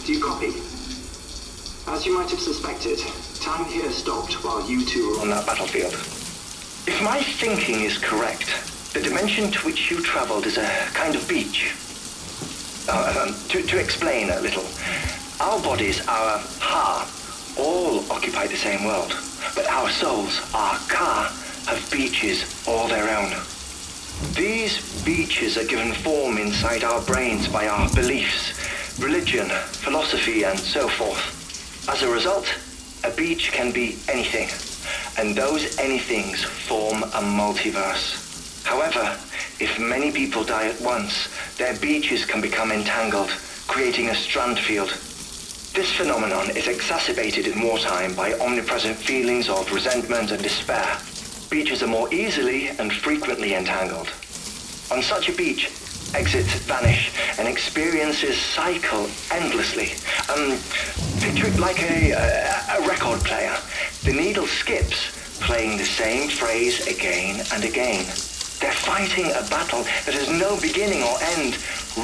Do you copy? As you might have suspected, time here stopped while you two were on that battlefield. If my thinking is correct, the dimension to which you traveled is a kind of beach. To explain a little, our bodies, our ha, all occupy the same world, but our souls, our ka, have beaches all their own. These beaches are given form inside our brains by our beliefs, religion, philosophy, and so forth. As a result, a beach can be anything, and those anythings form a multiverse. However, if many people die at once, their beaches can become entangled, creating a strand field. This phenomenon is exacerbated in wartime by omnipresent feelings of resentment and despair. Beaches are more easily and frequently entangled. On such a beach, exits vanish and experiences cycle endlessly. Picture it like a record player. The needle skips, playing the same phrase again and again. They're fighting a battle that has no beginning or end.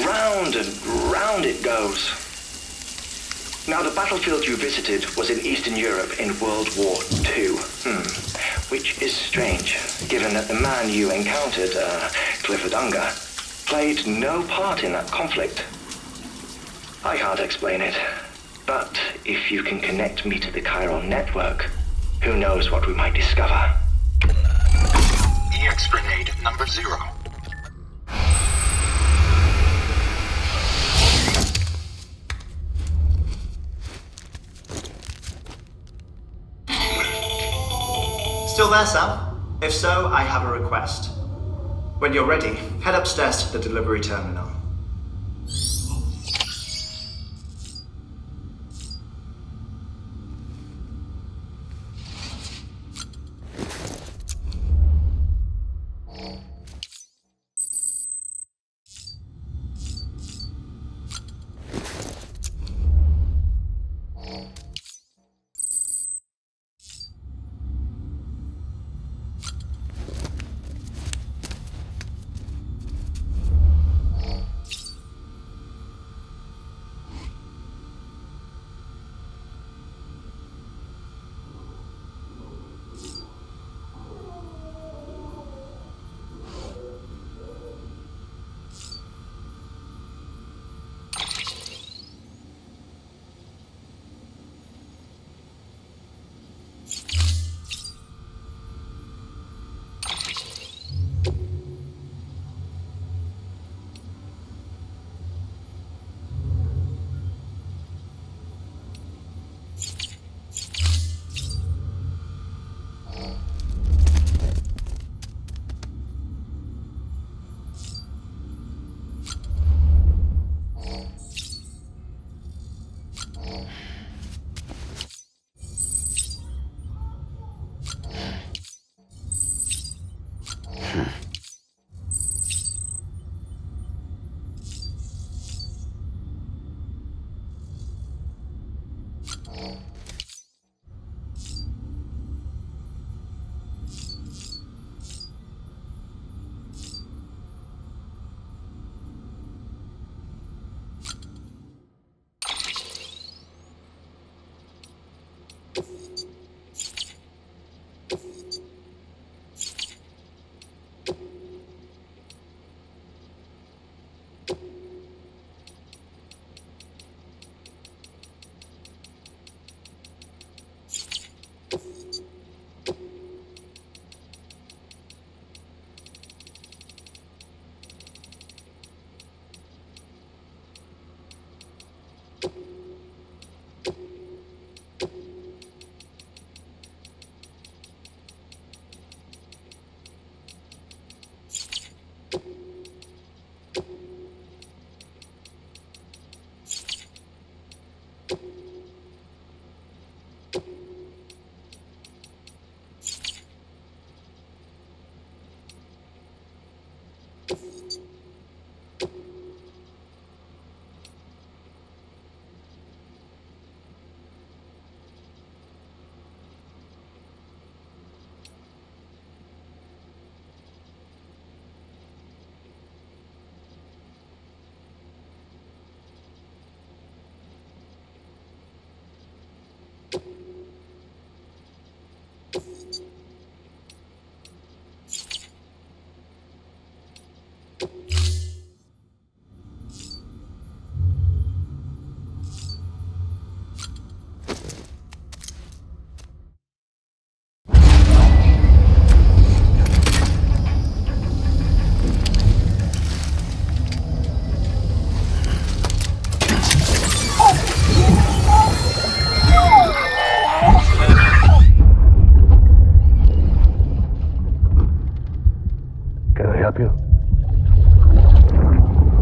Round and round it goes. Now, the battlefield you visited was in Eastern Europe in World War II. Which is strange, given that the man you encountered, Clifford Unger, played no part in that conflict. I can't explain it, but if you can connect me to the Chiron network, who knows what we might discover. EX grenade number 0. Still there, Sam? If so, I have a request. When you're ready, head upstairs to the delivery terminal. Can I help you?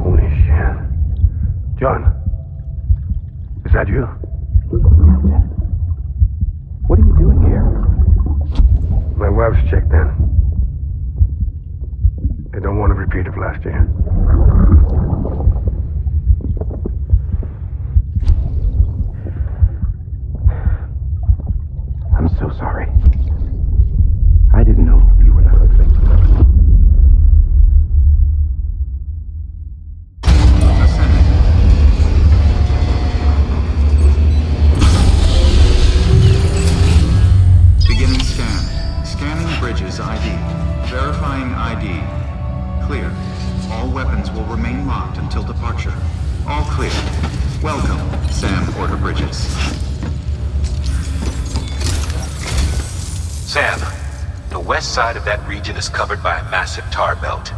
Holy shit. John, is that you? Captain, what are you doing here? My wife's checked in. They don't want a repeat of last year. I'm so sorry. I didn't know you were the husband. Beginning scan. Scanning bridges ID. Verifying ID. Clear. All weapons will remain locked until departure. All clear. Welcome, Sam Porter Bridges. Sam, the west side of that region is covered by a massive tar belt.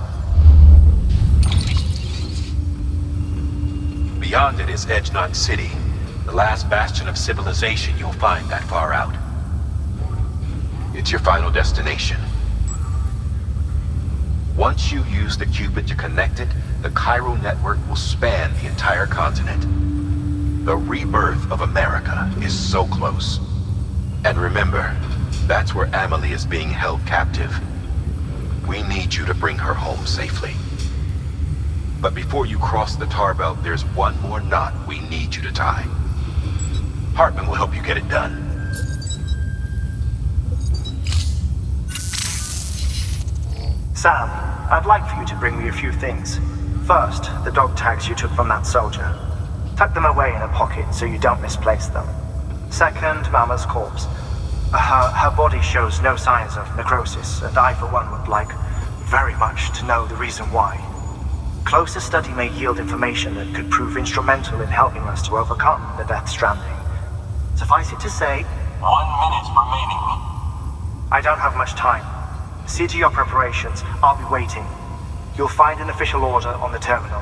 Beyond it is Edgenot City, the last bastion of civilization you'll find that far out. It's your final destination. Once you use the Cupid to connect it, the Cairo network will span the entire continent. The rebirth of America is so close. And remember, that's where Amelie is being held captive. We need you to bring her home safely. But before you cross the tar belt, there's one more knot we need you to tie. Hartman will help you get it done. Sam, I'd like for you to bring me a few things. First, the dog tags you took from that soldier. Tuck them away in a pocket so you don't misplace them. Second, Mama's corpse. Her body shows no signs of necrosis, and I, for one, would like very much to know the reason why. Closer study may yield information that could prove instrumental in helping us to overcome the Death Stranding. Suffice it to say, 1 minute remaining. I don't have much time. See to your preparations. I'll be waiting. You'll find an official order on the terminal.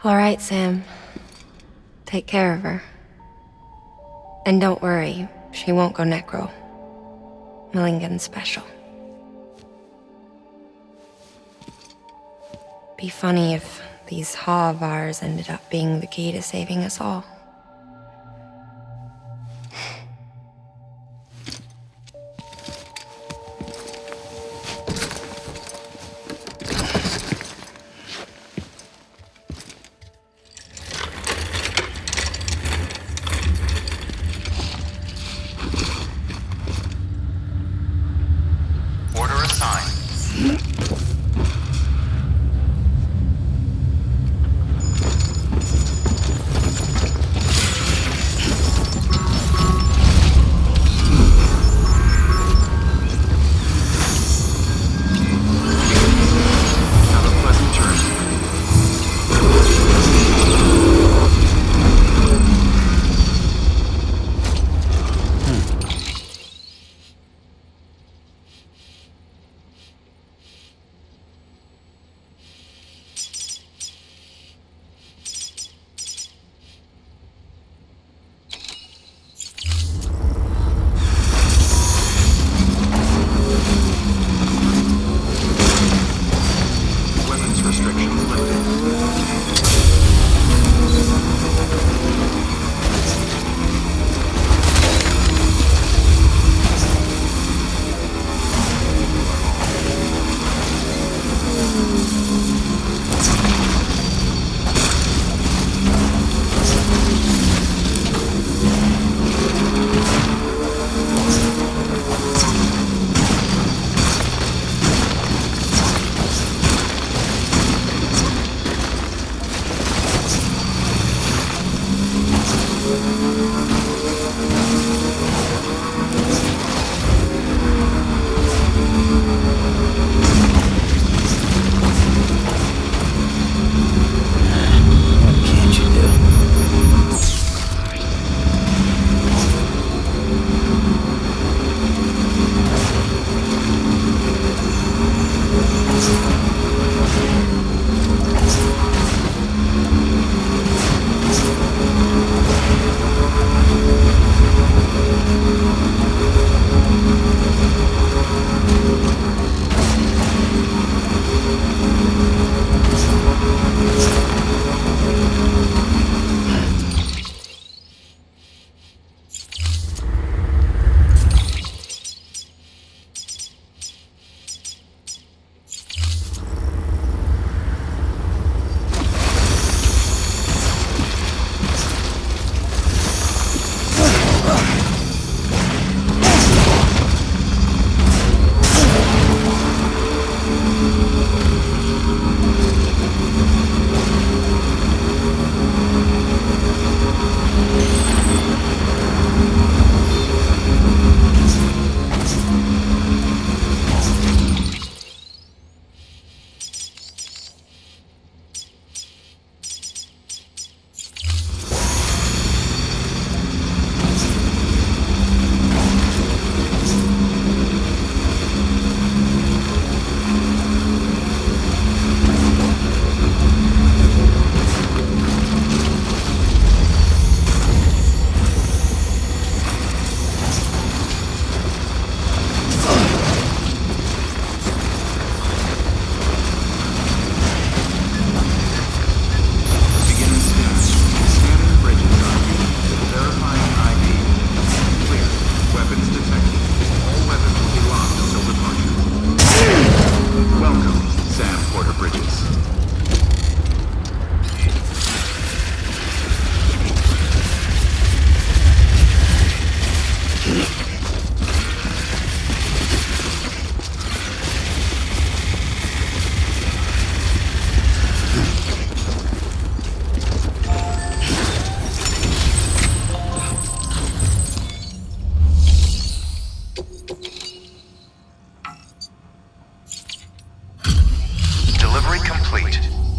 All right, Sam. Take care of her. And don't worry, she won't go necro. Millingan's special. Be funny if these Ha of ours ended up being the key to saving us all. Order assigned. Have a pleasant journey. Weapons restrictions lifted.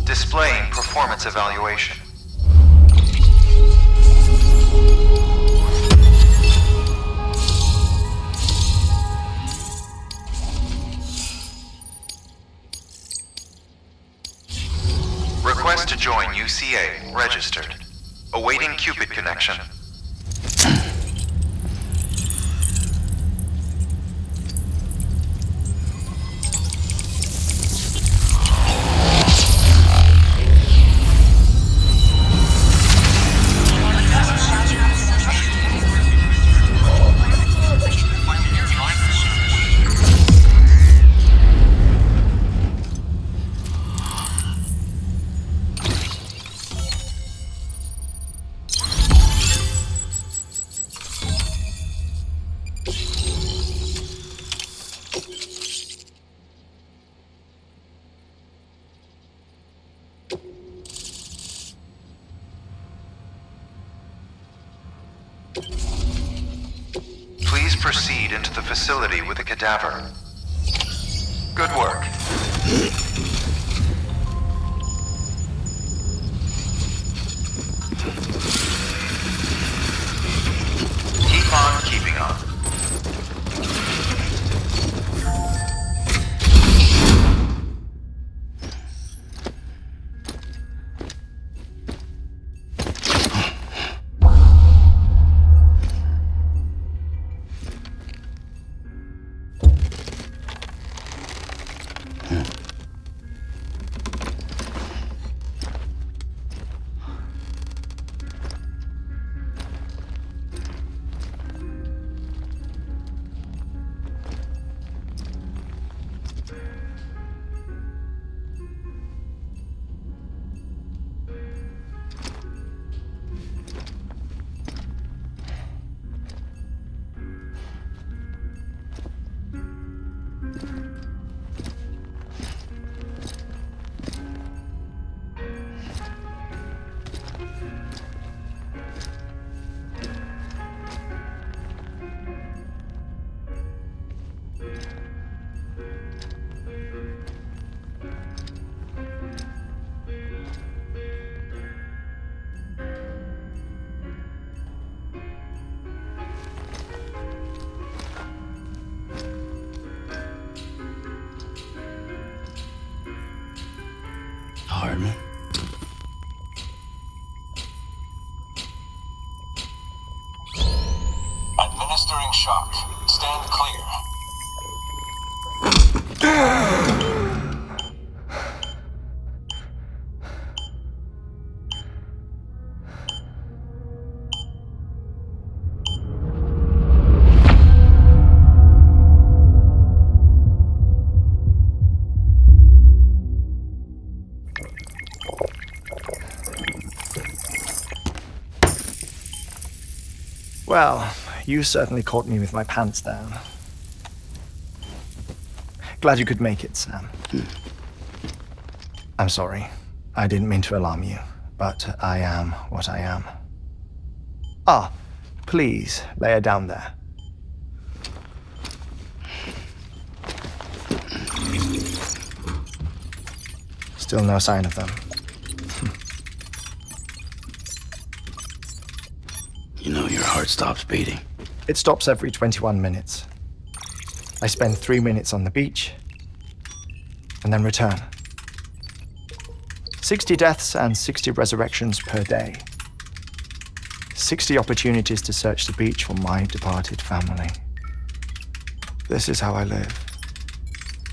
Displaying performance evaluation. Request to join UCA registered. Awaiting Cupid connection. Please proceed into the facility with the cadaver. Good work. Keep on keeping on. Hartman? Administering shock. Stand clear. Well, you certainly caught me with my pants down. Glad you could make it, Sam. I'm sorry. I didn't mean to alarm you, but I am what I am. Ah, please, lay her down there. Still no sign of them. You know your heart stops beating. It stops every 21 minutes. I spend 3 minutes on the beach, and then return. 60 deaths and 60 resurrections per day. 60 opportunities to search the beach for my departed family. This is how I live.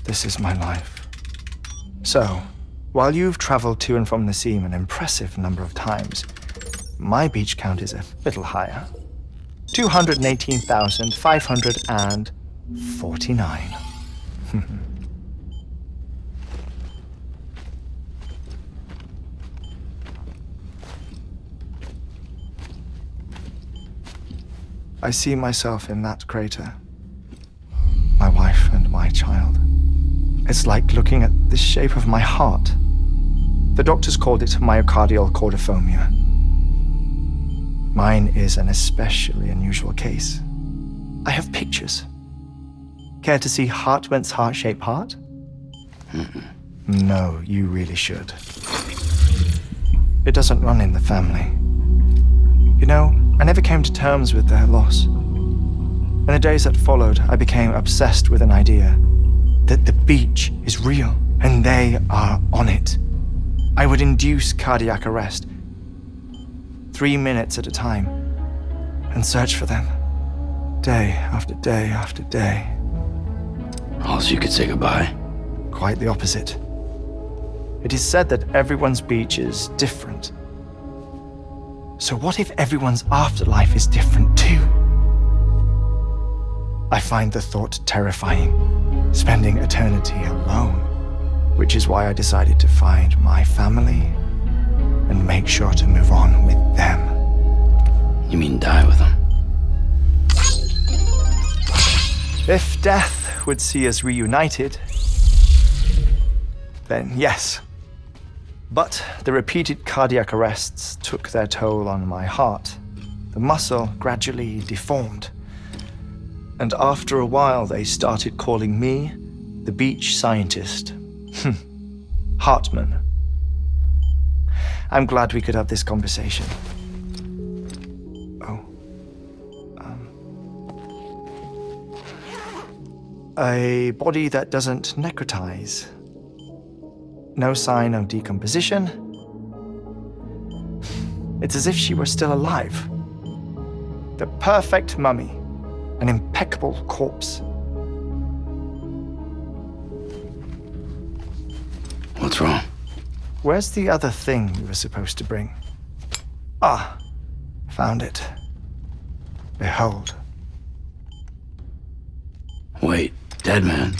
This is my life. So, while you've traveled to and from the scene an impressive number of times, my beach count is a little higher. 218,549. I see myself in that crater. My wife and my child. It's like looking at the shape of my heart. The doctors called it myocardial cordiformia. Mine is an especially unusual case. I have pictures. Care to see Hartwent's heart-shaped heart? No, you really should. It doesn't run in the family. You know, I never came to terms with their loss. In the days that followed, I became obsessed with an idea that the beach is real and they are on it. I would induce cardiac arrest, 3 minutes at a time, and search for them, day after day after day. Or else you could say goodbye. Quite the opposite. It is said that everyone's beach is different. So what if everyone's afterlife is different too? I find the thought terrifying, spending eternity alone, which is why I decided to find my family and make sure to move on with them. You mean die with them? If death would see us reunited, then yes. But the repeated cardiac arrests took their toll on my heart. The muscle gradually deformed. And after a while, they started calling me the beach scientist. Hartman. I'm glad we could have this conversation. A body that doesn't necrotize. No sign of decomposition. It's as if she were still alive. The perfect mummy. An impeccable corpse. What's wrong? Where's the other thing you were supposed to bring? Ah, found it. Behold. Wait, dead man?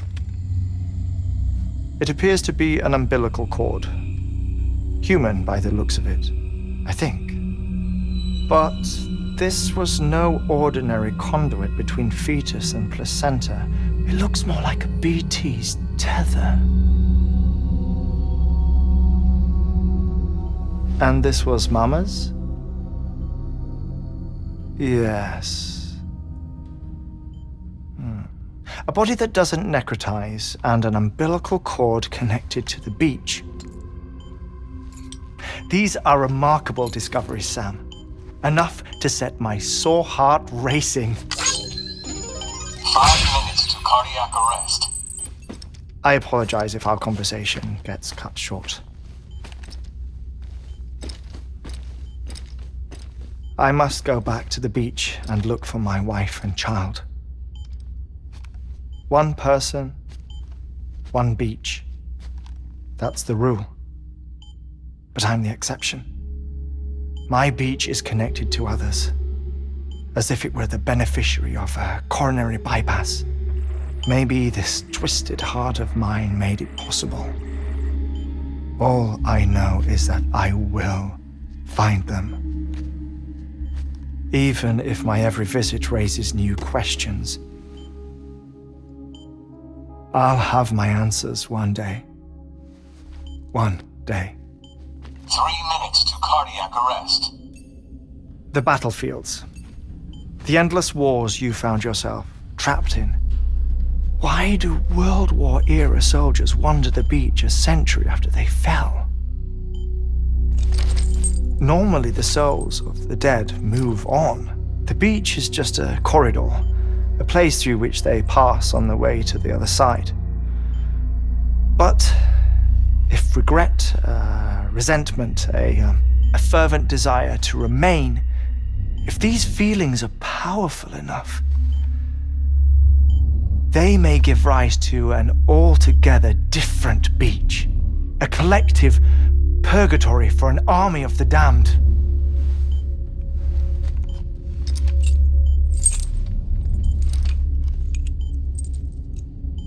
It appears to be an umbilical cord. Human by the looks of it, I think. But this was no ordinary conduit between fetus and placenta. It looks more like a BT's tether. And this was Mama's? Yes. A body that doesn't necrotize and an umbilical cord connected to the beach. These are remarkable discoveries, Sam. Enough to set my sore heart racing. 5 minutes to cardiac arrest. I apologize if our conversation gets cut short. I must go back to the beach and look for my wife and child. One person, one beach. That's the rule. But I'm the exception. My beach is connected to others, as if it were the beneficiary of a coronary bypass. Maybe this twisted heart of mine made it possible. All I know is that I will find them. Even if my every visit raises new questions, I'll have my answers one day. One day. 3 minutes to cardiac arrest. The battlefields. The endless wars you found yourself trapped in. Why do World War era soldiers wander the beach a century after they fell? Normally the souls of the dead move on. The beach is just a corridor, a place through which they pass on the way to the other side. But if regret, resentment, a fervent desire to remain, if these feelings are powerful enough, they may give rise to an altogether different beach, a collective purgatory for an army of the damned.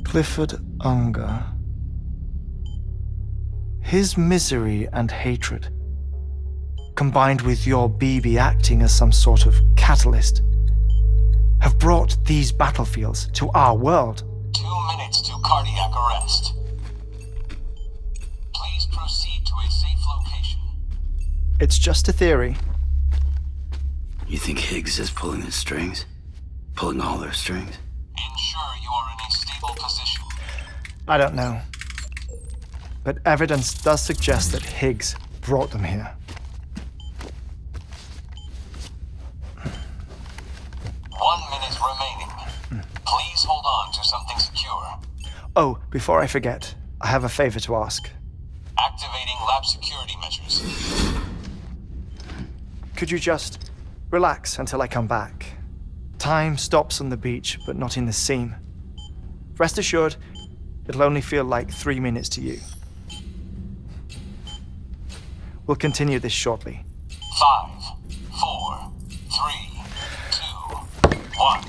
Clifford Unger. His misery and hatred, combined with your BB acting as some sort of catalyst, have brought these battlefields to our world. 2 minutes to cardiac arrest. Please proceed to a safe location. It's just a theory. You think Higgs is pulling his strings? Pulling all their strings? Ensure you are in a stable position. I don't know. But evidence does suggest that Higgs brought them here. 1 minute remaining. Please hold on to something secure. Oh, before I forget, I have a favor to ask. Activating lab security measures. Could you just relax until I come back? Time stops on the beach, but not in the scene. Rest assured, it'll only feel like 3 minutes to you. We'll continue this shortly. 5, 4, 3, 2, 1.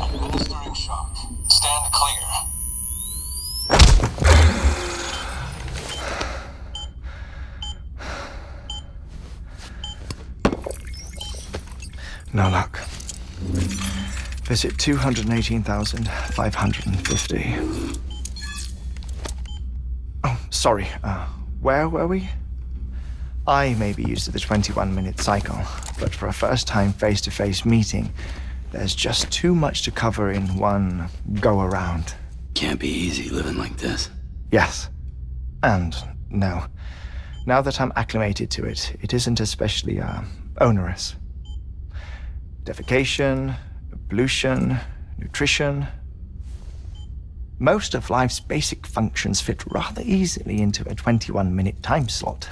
Administering shock. Stand clear. No luck. Visit 218,550. Oh, sorry. Where were we? I may be used to the 21-minute cycle, but for a first-time face-to-face meeting, there's just too much to cover in one go-around. Can't be easy living like this. Yes. And no. Now that I'm acclimated to it, it isn't especially, onerous. Defecation, pollution, nutrition. Most of life's basic functions fit rather easily into a 21-minute time slot.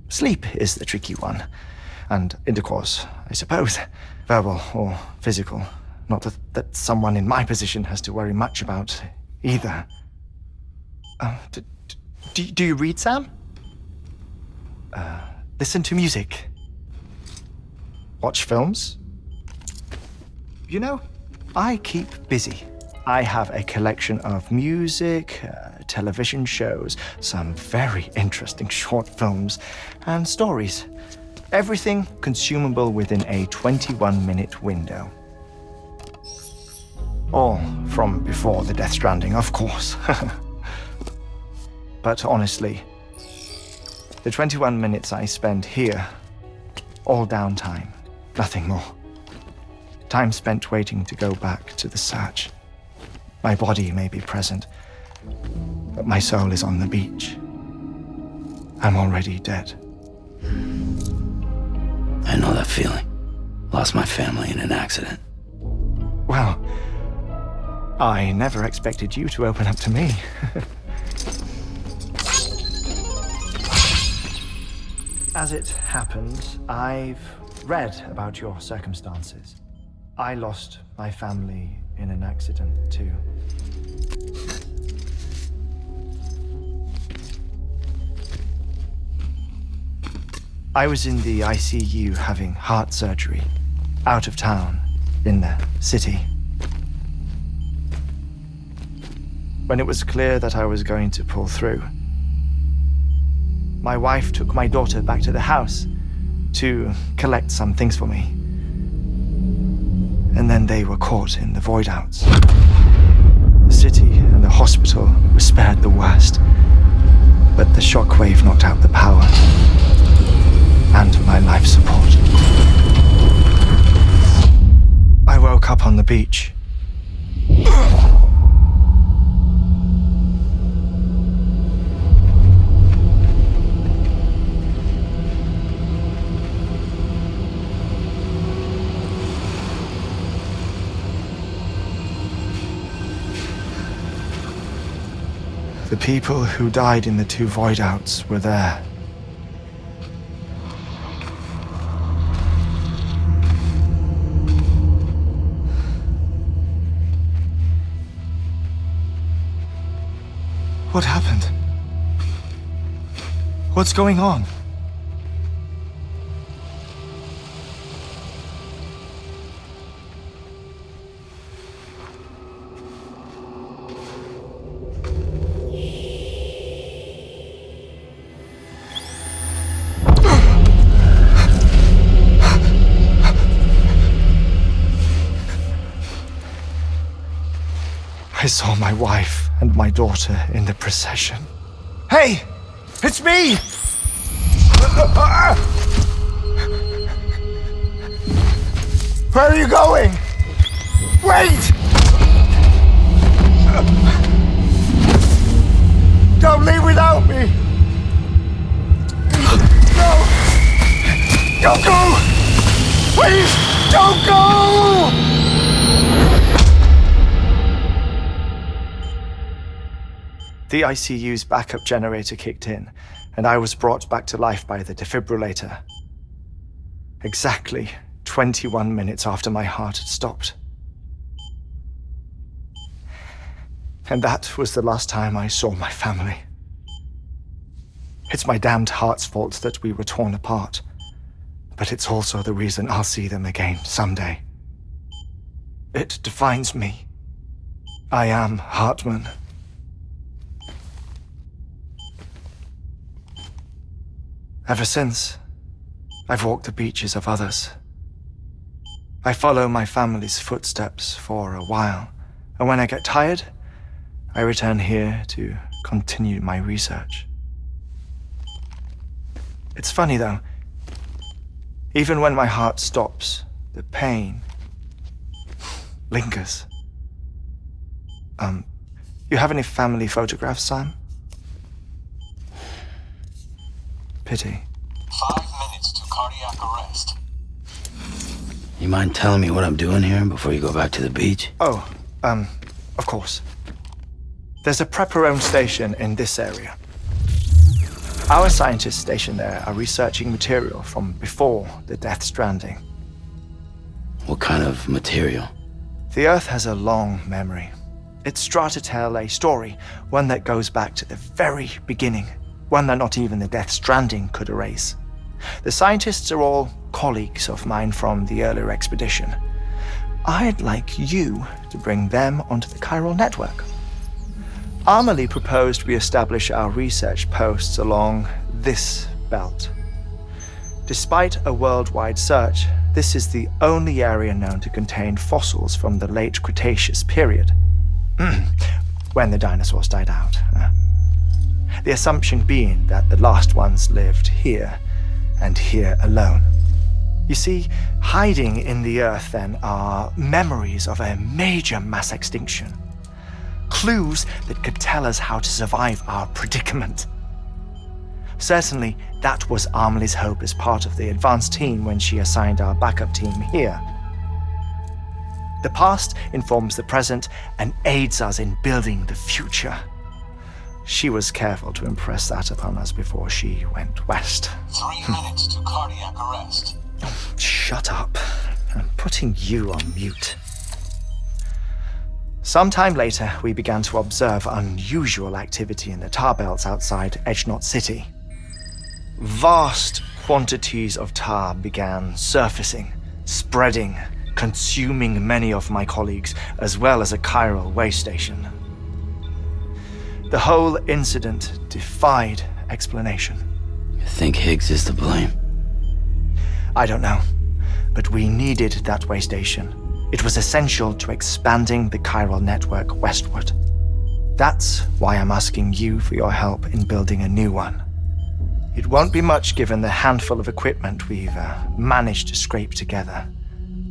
Sleep is the tricky one. And intercourse, I suppose. Verbal or physical. Not that someone in my position has to worry much about either. Do you read, Sam? Listen to music. Watch films? You know, I keep busy. I have a collection of music, television shows, some very interesting short films, and stories. Everything consumable within a 21-minute window. All from before the Death Stranding, of course. But honestly, the 21 minutes I spend here, all downtime, nothing more. Time spent waiting to go back to the search. My body may be present, but my soul is on the beach. I'm already dead. I know that feeling. Lost my family in an accident. Well, I never expected you to open up to me. As it happens, I've read about your circumstances. I lost my family in an accident too. I was in the ICU having heart surgery, out of town, in the city. When it was clear that I was going to pull through, my wife took my daughter back to the house to collect some things for me. And then they were caught in the void-outs. The city and the hospital were spared the worst, but the shockwave knocked out the power and my life support. I woke up on the beach. The people who died in the 2 void-outs were there. What happened? What's going on? I saw my wife and my daughter in the procession. Hey! It's me! Where are you going? Wait! Don't leave without me! No! Don't go! Please, don't go! The ICU's backup generator kicked in, and I was brought back to life by the defibrillator. Exactly 21 minutes after my heart had stopped. And that was the last time I saw my family. It's my damned heart's fault that we were torn apart, but it's also the reason I'll see them again someday. It defines me. I am Hartman. Ever since, I've walked the beaches of others. I follow my family's footsteps for a while, and when I get tired, I return here to continue my research. It's funny though, even when my heart stops, the pain lingers. You have any family photographs, Sam? Pity. 5 minutes to cardiac arrest. You mind telling me what I'm doing here before you go back to the beach? Oh, of course. There's a prepper-owned station in this area. Our scientists stationed there are researching material from before the Death Stranding. What kind of material? The Earth has a long memory. It's trying to tell a story, one that goes back to the very beginning. One that not even the Death Stranding could erase. The scientists are all colleagues of mine from the earlier expedition. I'd like you to bring them onto the chiral network. Amelie proposed we establish our research posts along this belt. Despite a worldwide search, this is the only area known to contain fossils from the late Cretaceous period. when the dinosaurs died out. The assumption being that the last ones lived here, and here alone. You see, hiding in the earth then are memories of a major mass extinction. Clues that could tell us how to survive our predicament. Certainly, that was Amelie's hope as part of the advanced team when she assigned our backup team here. The past informs the present and aids us in building the future. She was careful to impress that upon us before she went west. 3 minutes to cardiac arrest. Oh, shut up. I'm putting you on mute. Sometime later, we began to observe unusual activity in the tar belts outside Edgenot City. Vast quantities of tar began surfacing, spreading, consuming many of my colleagues, as well as a chiral way station. The whole incident defied explanation. You think Higgs is to blame? I don't know, but we needed that way station. It was essential to expanding the chiral network westward. That's why I'm asking you for your help in building a new one. It won't be much given the handful of equipment we've managed to scrape together.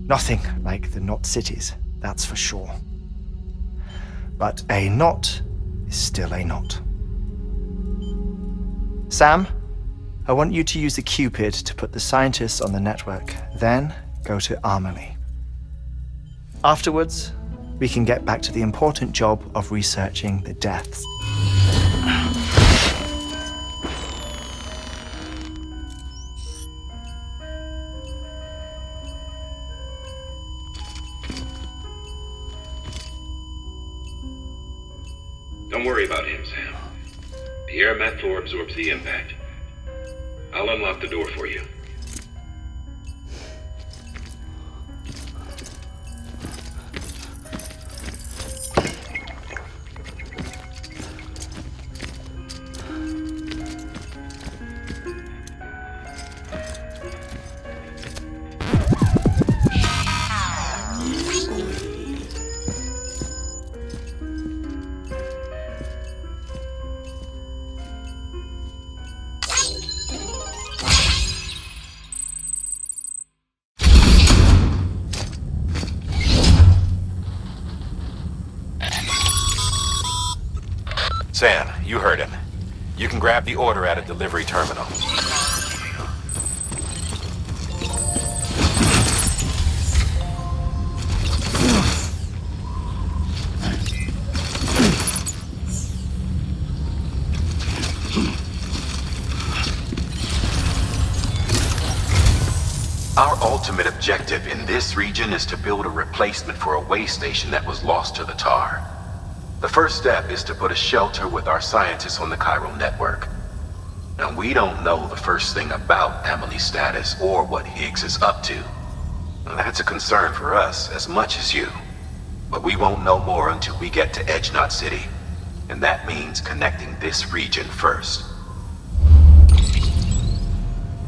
Nothing like the Knot cities, that's for sure. But a knot is still a knot. Sam, I want you to use the Cupid to put the scientists on the network, then go to Amelie. Afterwards, we can get back to the important job of researching the deaths. Don't worry about him, Sam. The air mat floor absorbs the impact. I'll unlock the door for you. Sam, you heard him. You can grab the order at a delivery terminal. Our ultimate objective in this region is to build a replacement for a way station that was lost to the tar. The first step is to put a shelter with our scientists on the chiral network. Now, we don't know the first thing about Amelie's status or what Higgs is up to. Now, that's a concern for us as much as you. But we won't know more until we get to Edgenot City. And that means connecting this region first.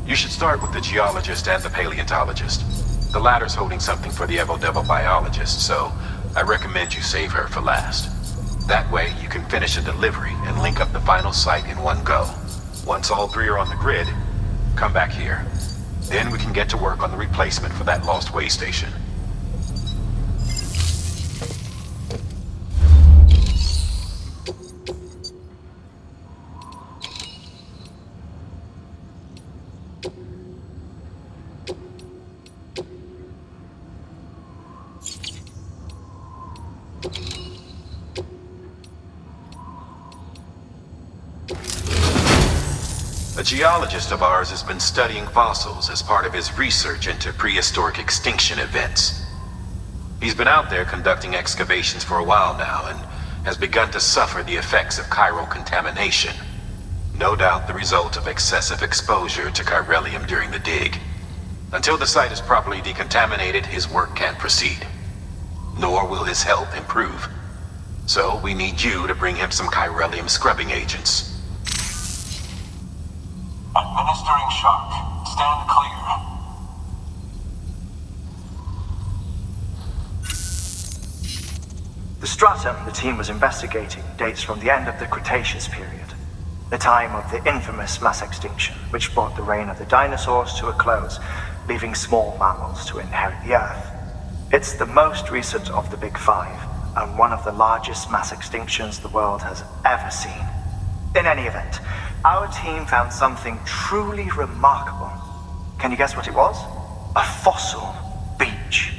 You should start with the geologist and the paleontologist. The latter's holding something for the Evo-Devo biologist, so I recommend you save her for last. That way, you can finish a delivery and link up the final site in one go. Once all three are on the grid, come back here. Then we can get to work on the replacement for that lost way station. A geologist of ours has been studying fossils as part of his research into prehistoric extinction events. He's been out there conducting excavations for a while now and has begun to suffer the effects of chiral contamination. No doubt the result of excessive exposure to chiralium during the dig. Until the site is properly decontaminated, his work can't proceed. Nor will his health improve. So we need you to bring him some chiralium scrubbing agents. Administering shock. Stand clear. The stratum the team was investigating dates from the end of the Cretaceous period, the time of the infamous mass extinction, which brought the reign of the dinosaurs to a close, leaving small mammals to inherit the Earth. It's the most recent of the Big Five, and one of the largest mass extinctions the world has ever seen. In any event, our team found something truly remarkable. Can you guess what it was? A fossil beach.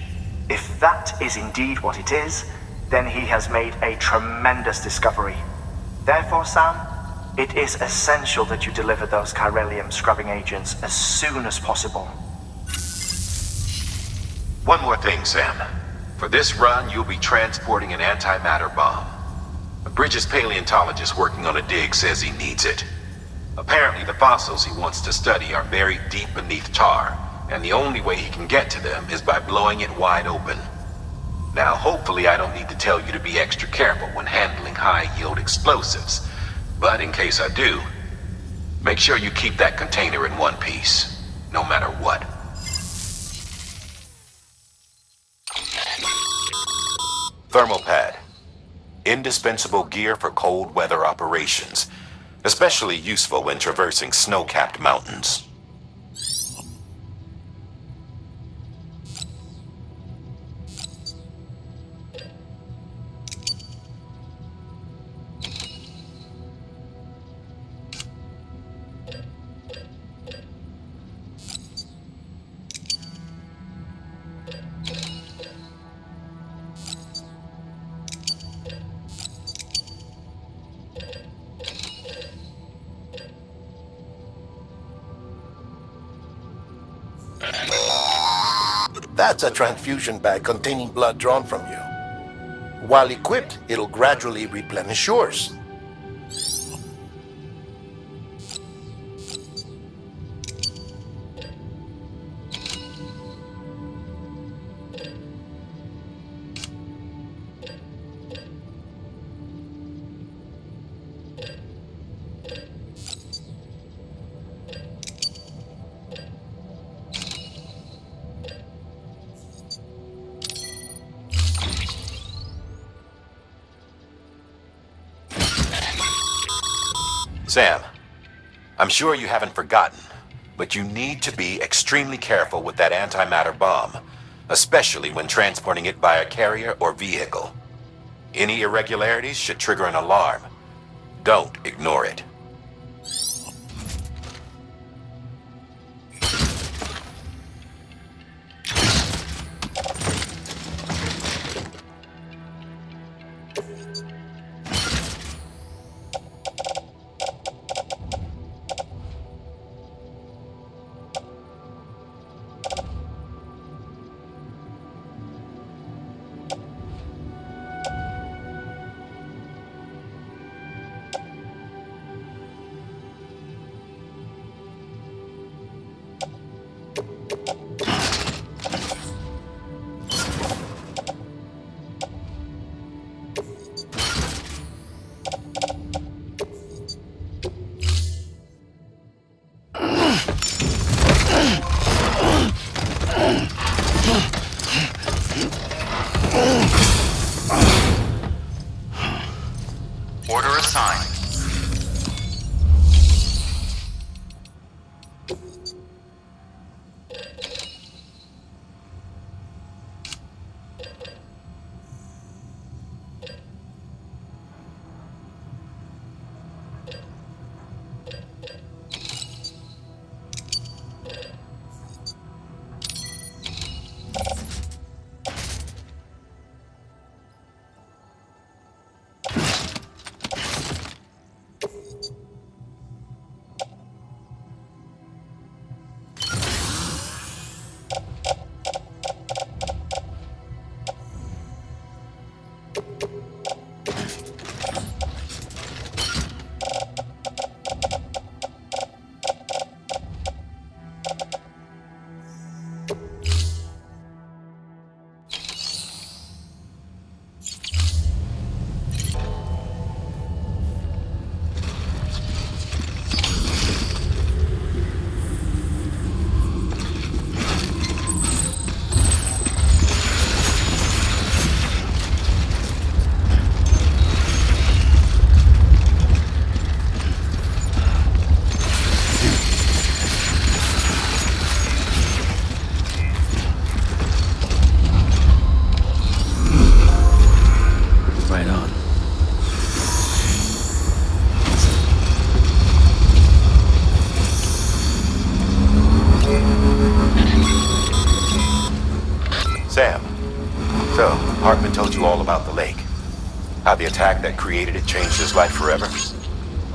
If that is indeed what it is, then he has made a tremendous discovery. Therefore, Sam, it is essential that you deliver those chiralium scrubbing agents as soon as possible. One more thing, Sam. For this run, you'll be transporting an antimatter bomb. A Bridges paleontologist working on a dig says he needs it. Apparently, the fossils he wants to study are buried deep beneath tar, and the only way he can get to them is by blowing it wide open. Now, hopefully I don't need to tell you to be extra careful when handling high-yield explosives, but in case I do, make sure you keep that container in one piece, no matter what. Thermal pad. Indispensable gear for cold weather operations, especially useful when traversing snow-capped mountains. That's a transfusion bag containing blood drawn from you. While equipped, it'll gradually replenish yours. Sam, I'm sure you haven't forgotten, but you need to be extremely careful with that antimatter bomb, especially when transporting it by a carrier or vehicle. Any irregularities should trigger an alarm. Don't ignore it. Order assigned. How the attack that created it changed his life forever?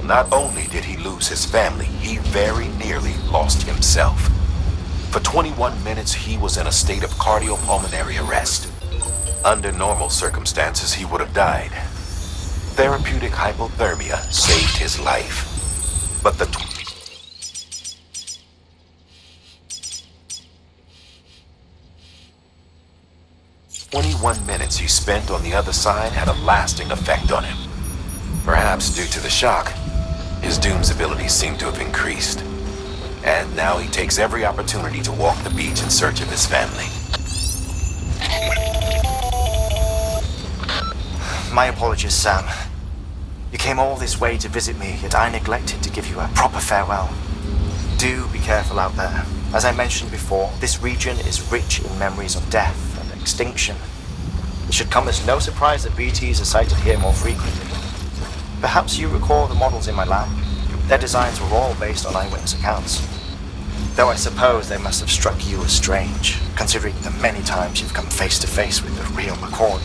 Not only did he lose his family, he very nearly lost himself. For 21 minutes, he was in a state of cardiopulmonary arrest. Under normal circumstances, he would have died. Therapeutic hypothermia saved his life. But the 21 minutes he spent on the other side had a lasting effect on him. Perhaps due to the shock, his Doom's abilities seem to have increased. And now he takes every opportunity to walk the beach in search of his family. My apologies, Sam. You came all this way to visit me, yet I neglected to give you a proper farewell. Do be careful out there. As I mentioned before, this region is rich in memories of death and extinction. It should come as no surprise that BTs are sighted here more frequently. Perhaps you recall the models in my lab? Their designs were all based on eyewitness accounts. Though I suppose they must have struck you as strange, considering the many times you've come face to face with the real McCord.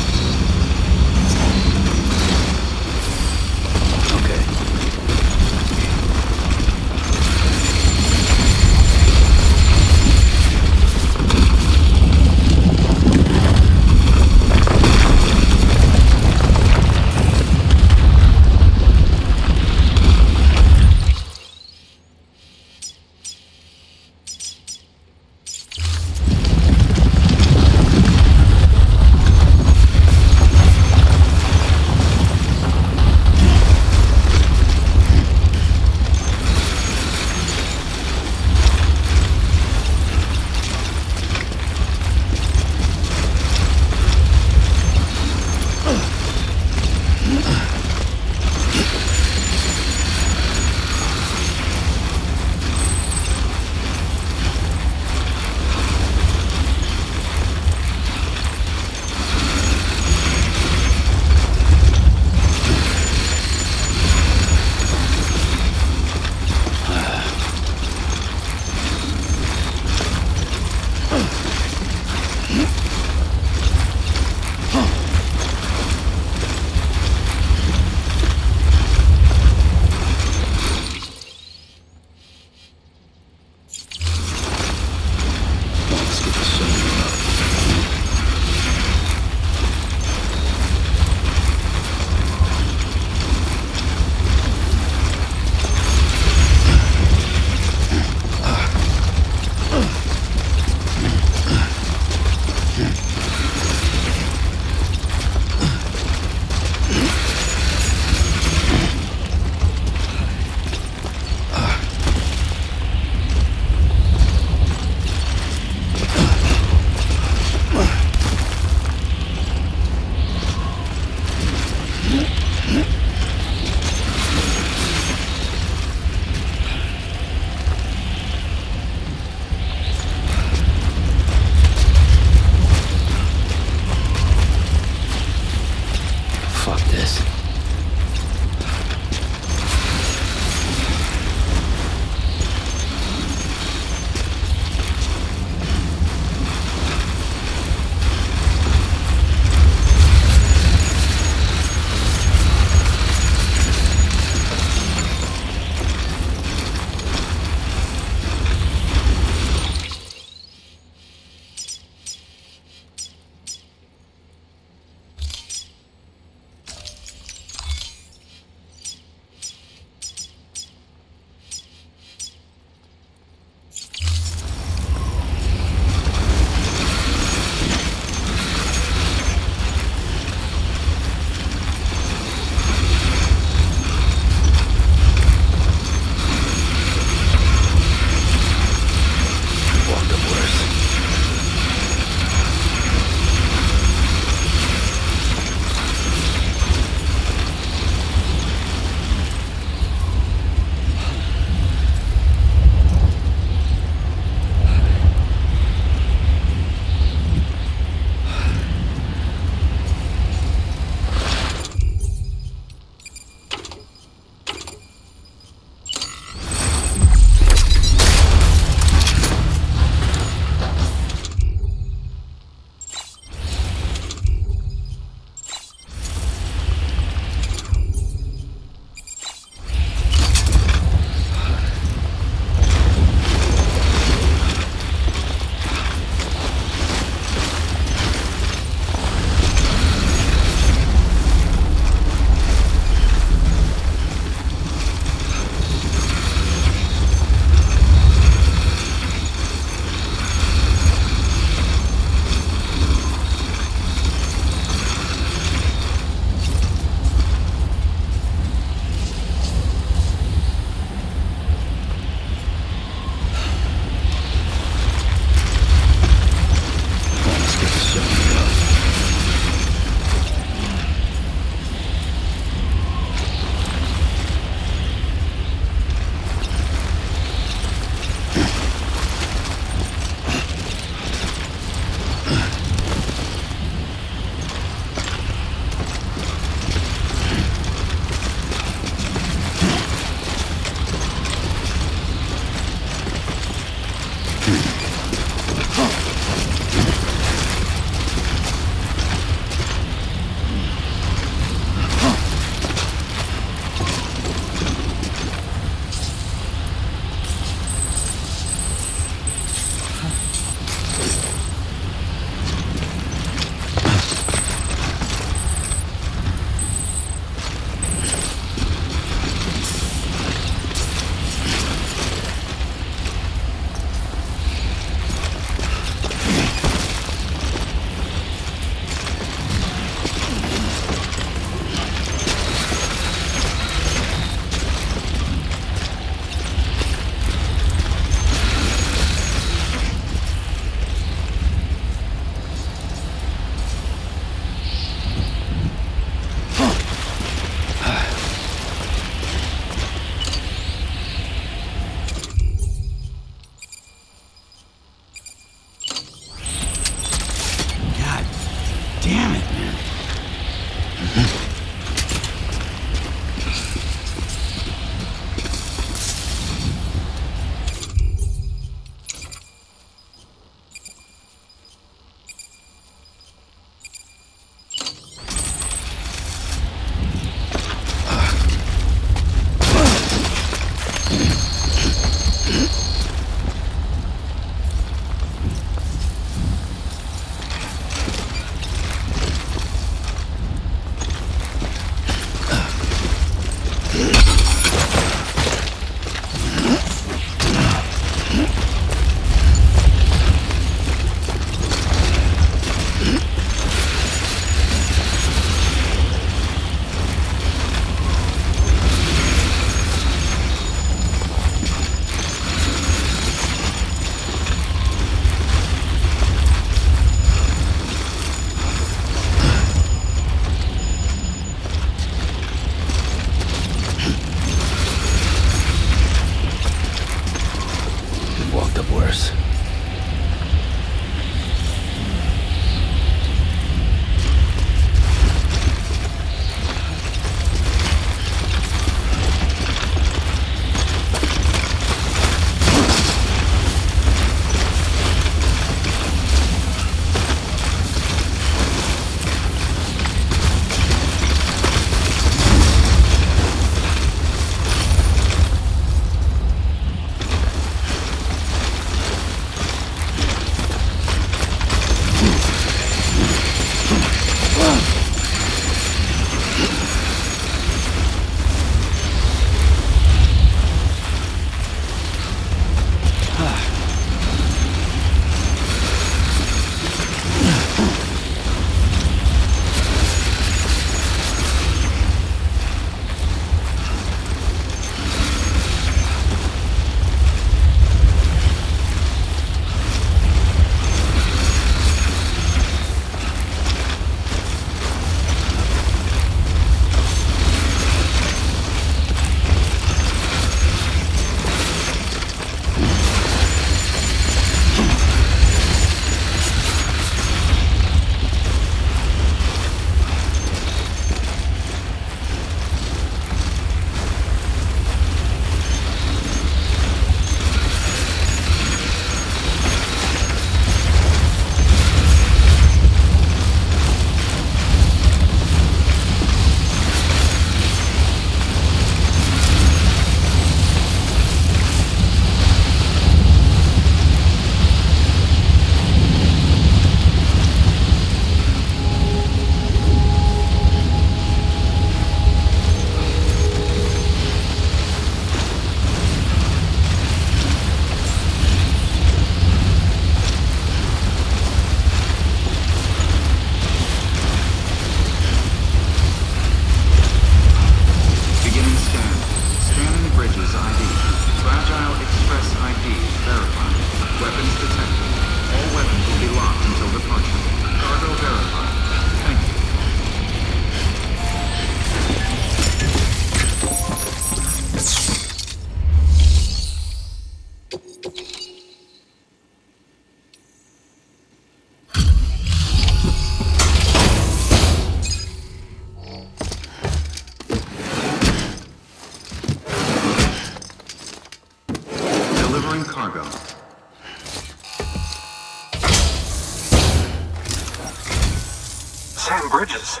Bridges.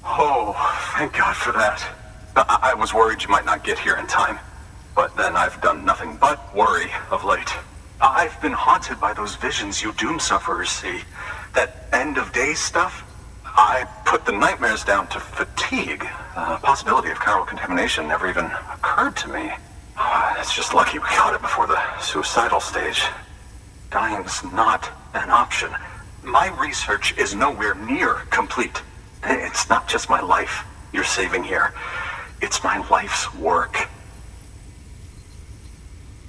Oh, thank God for that. I was worried you might not get here in time. But then I've done nothing but worry of late. I've been haunted by those visions you doom sufferers see. That end of days stuff. I put the nightmares down to fatigue. The possibility of chiral contamination never even occurred to me. It's just lucky we caught it before the suicidal stage. Dying's not an option. My research is nowhere near complete. It's not just my life you're saving here. It's my life's work.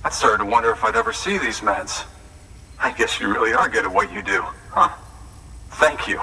I started to wonder if I'd ever see these meds. I guess you really are good at what you do, huh? Thank you.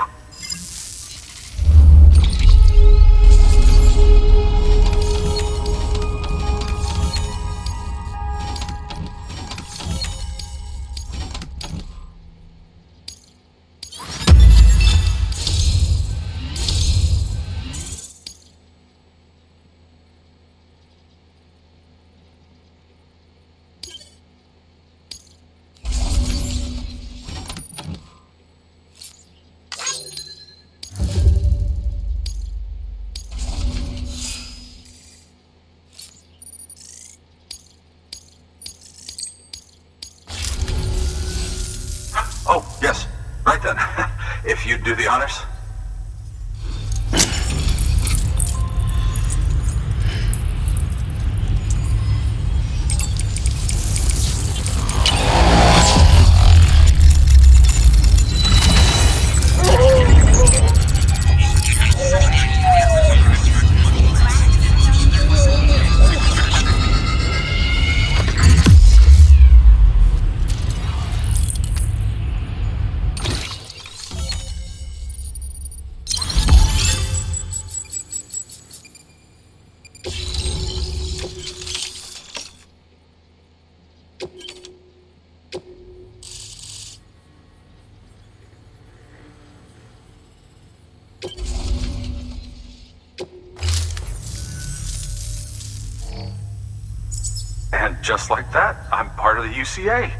just like that, I'm part of the UCA,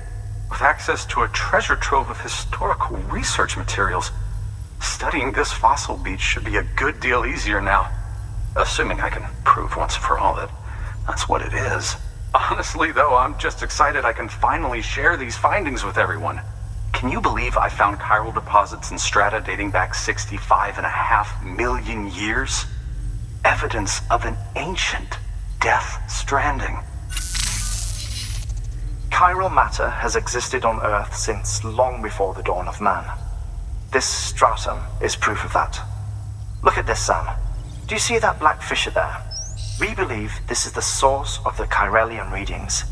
with access to a treasure trove of historical research materials. Studying this fossil beach should be a good deal easier now, assuming I can prove once and for all that that's what it is. Honestly, though, I'm just excited I can finally share these findings with everyone. Can you believe I found chiral deposits in strata dating back 65.5 million years? Evidence of an ancient death stranding. Chiral matter has existed on Earth since long before the dawn of man. This stratum is proof of that. Look at this, Sam. Do you see that black fissure there? We believe this is the source of the Chiralian readings.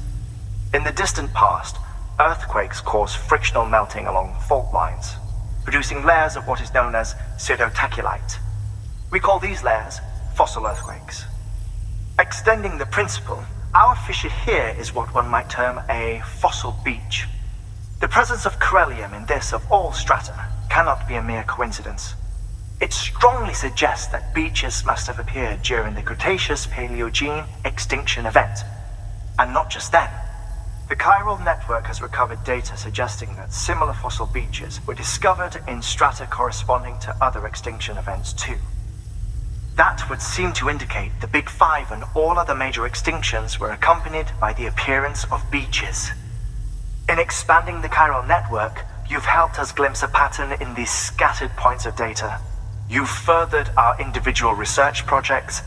In the distant past, earthquakes cause frictional melting along fault lines, producing layers of what is known as pseudotachylite. We call these layers fossil earthquakes. Extending the principle, our fissure here is what one might term a fossil beach. The presence of chiralium in this of all strata cannot be a mere coincidence. It strongly suggests that beaches must have appeared during the Cretaceous-Paleogene extinction event. And not just then. The chiral network has recovered data suggesting that similar fossil beaches were discovered in strata corresponding to other extinction events too. That would seem to indicate the Big Five and all other major extinctions were accompanied by the appearance of beaches. In expanding the chiral network, you've helped us glimpse a pattern in these scattered points of data. You've furthered our individual research projects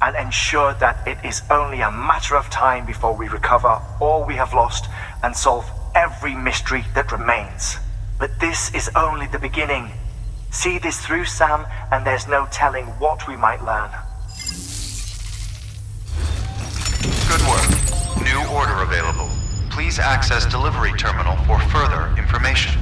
and ensured that it is only a matter of time before we recover all we have lost and solve every mystery that remains. But this is only the beginning. See this through, Sam, and there's no telling what we might learn. Good work. New order available. Please access delivery terminal for further information.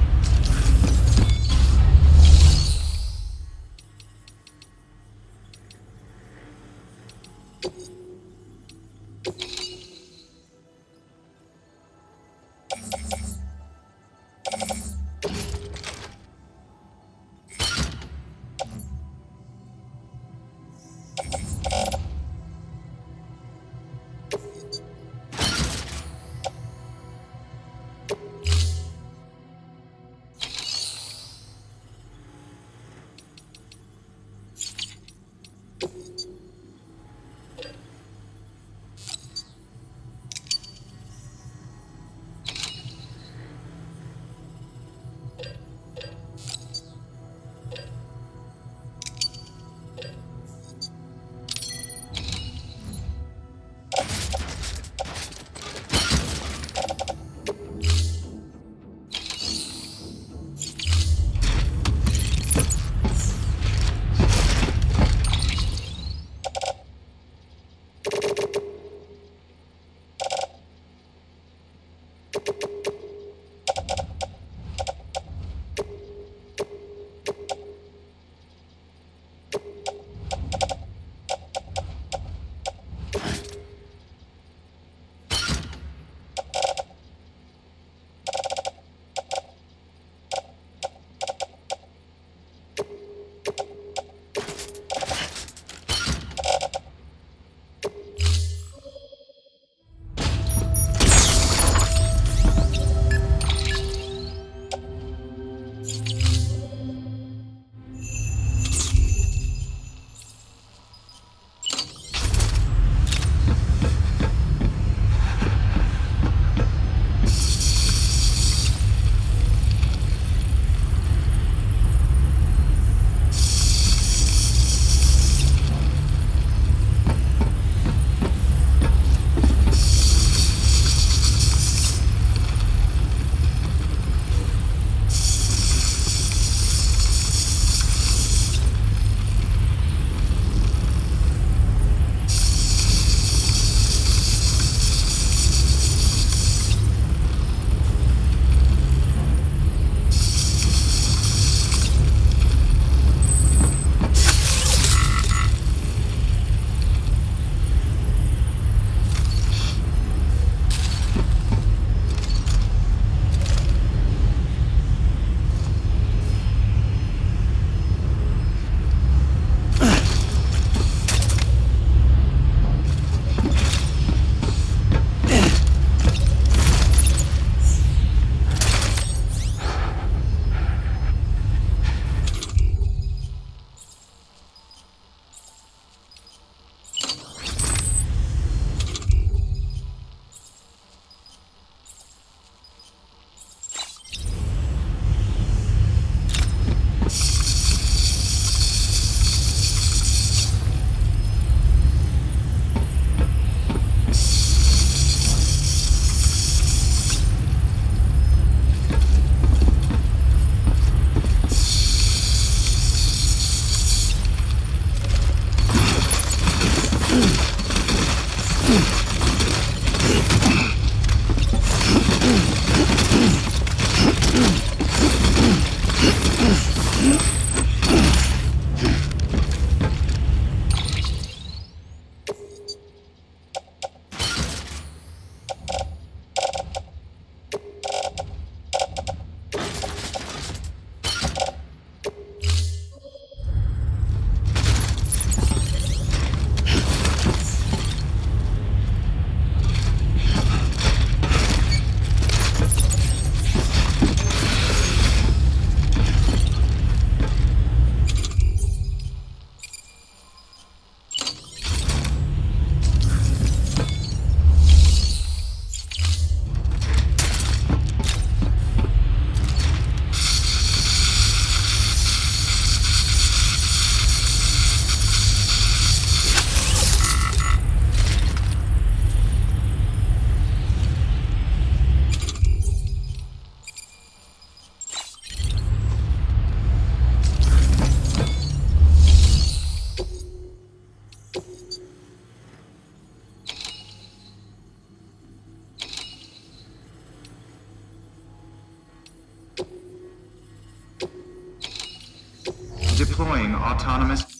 Deploying autonomous...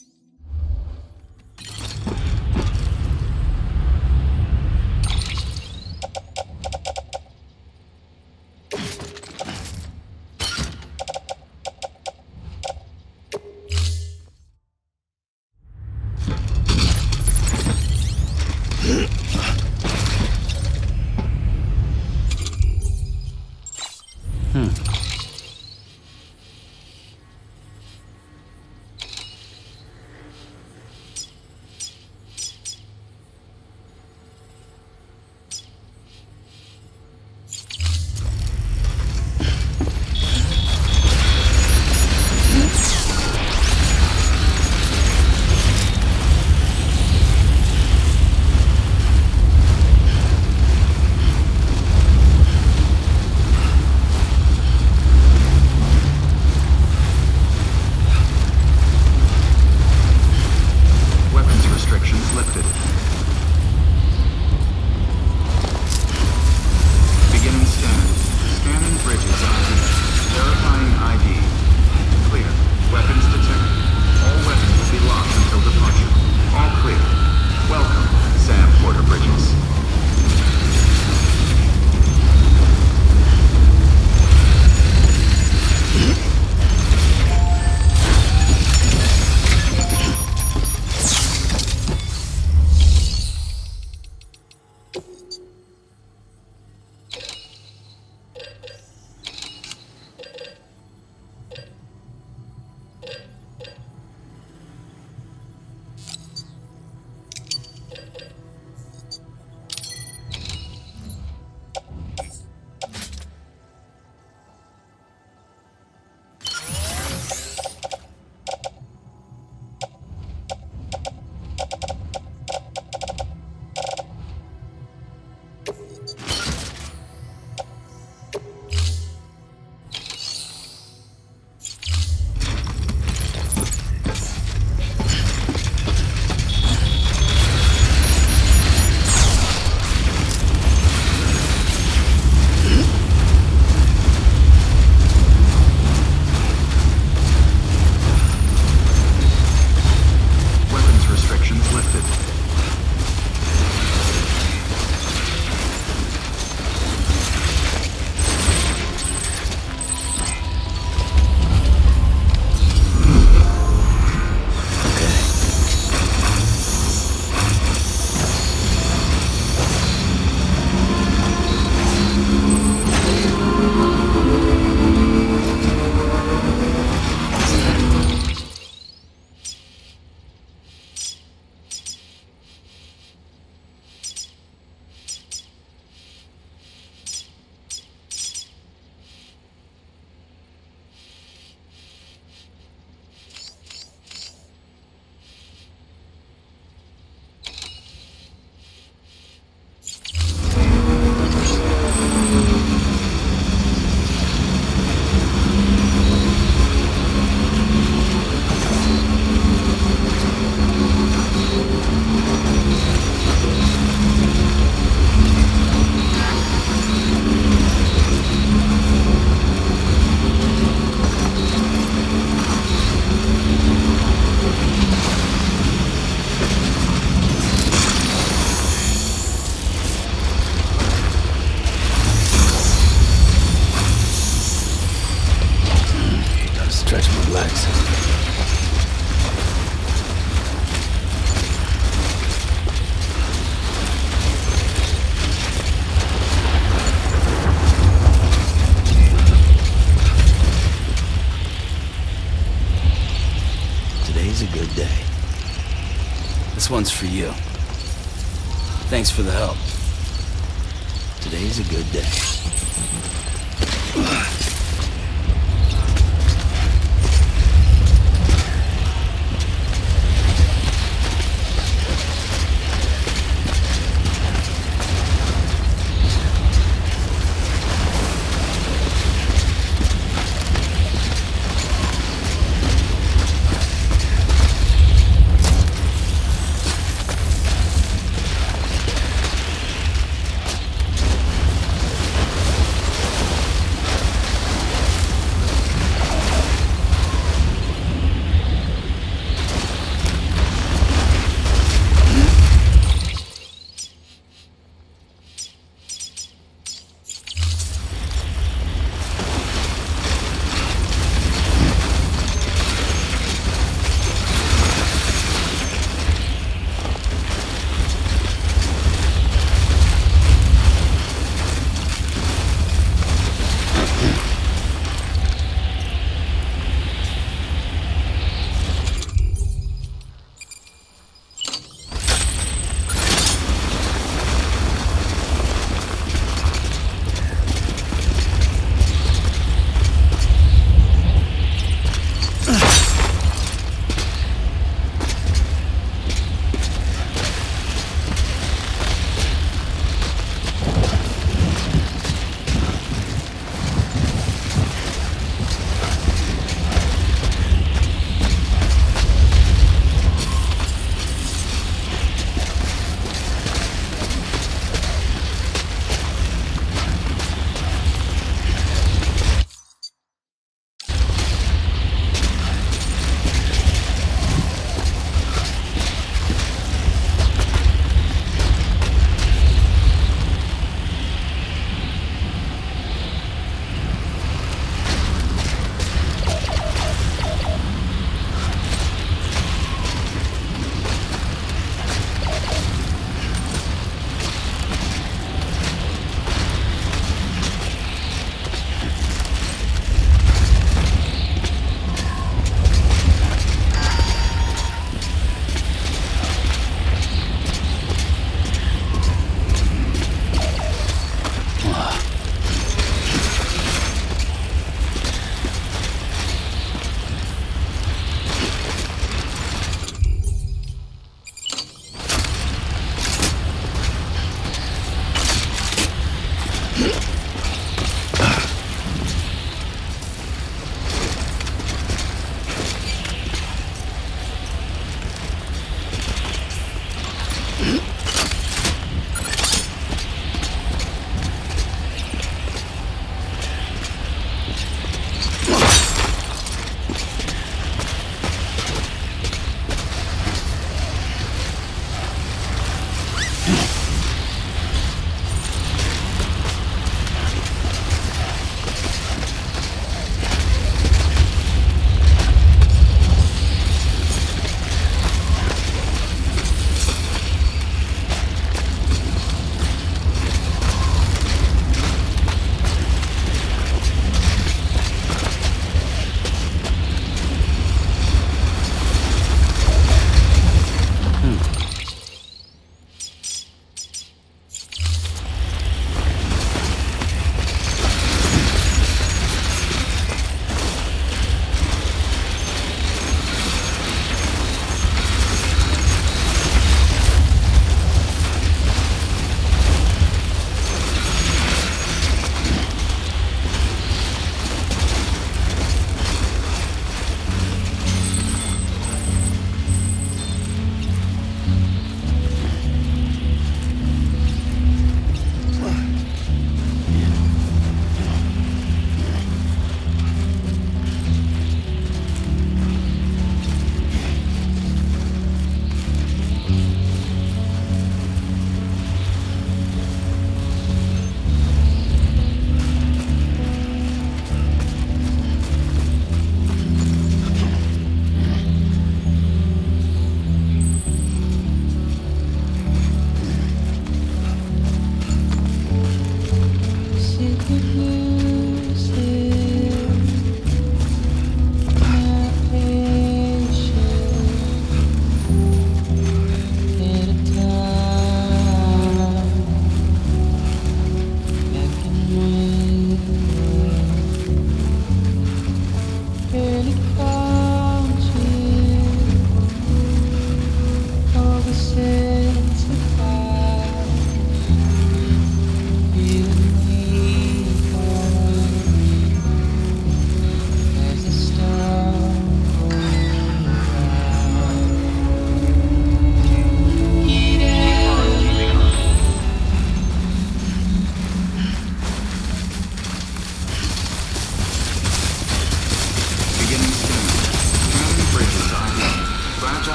This one's for you. Thanks for the help. Today's a good day.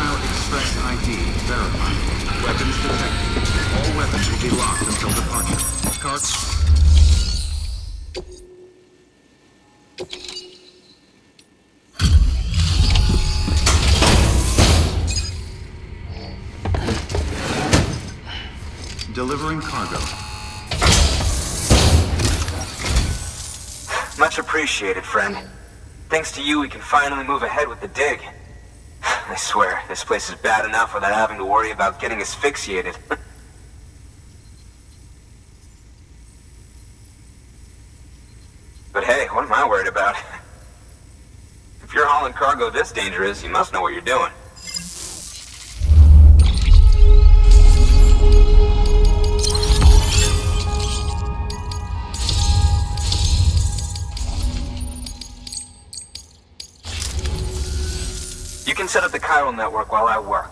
Hostile Express ID verified. Weapons detected. All weapons will be locked until departure. Delivering cargo. Much appreciated, friend. Thanks to you, we can finally move ahead with the dig. I swear, this place is bad enough without having to worry about getting asphyxiated. But hey, what am I worried about? If you're hauling cargo this dangerous, you must know what you're doing. You can set up the chiral network while I work.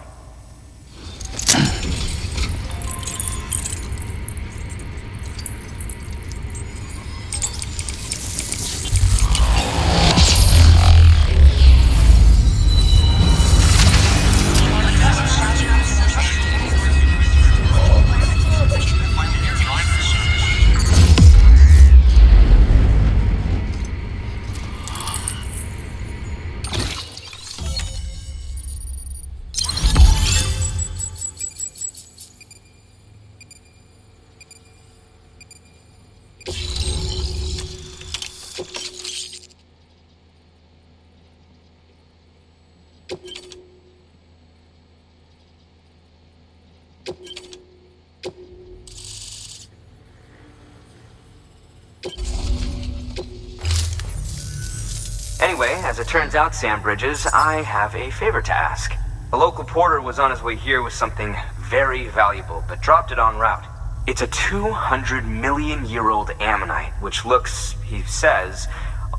Anyway, as it turns out, Sam Bridges, I have a favor to ask. A local porter was on his way here with something very valuable, but dropped it en route. It's a 200-million-year-old ammonite, which looks, he says,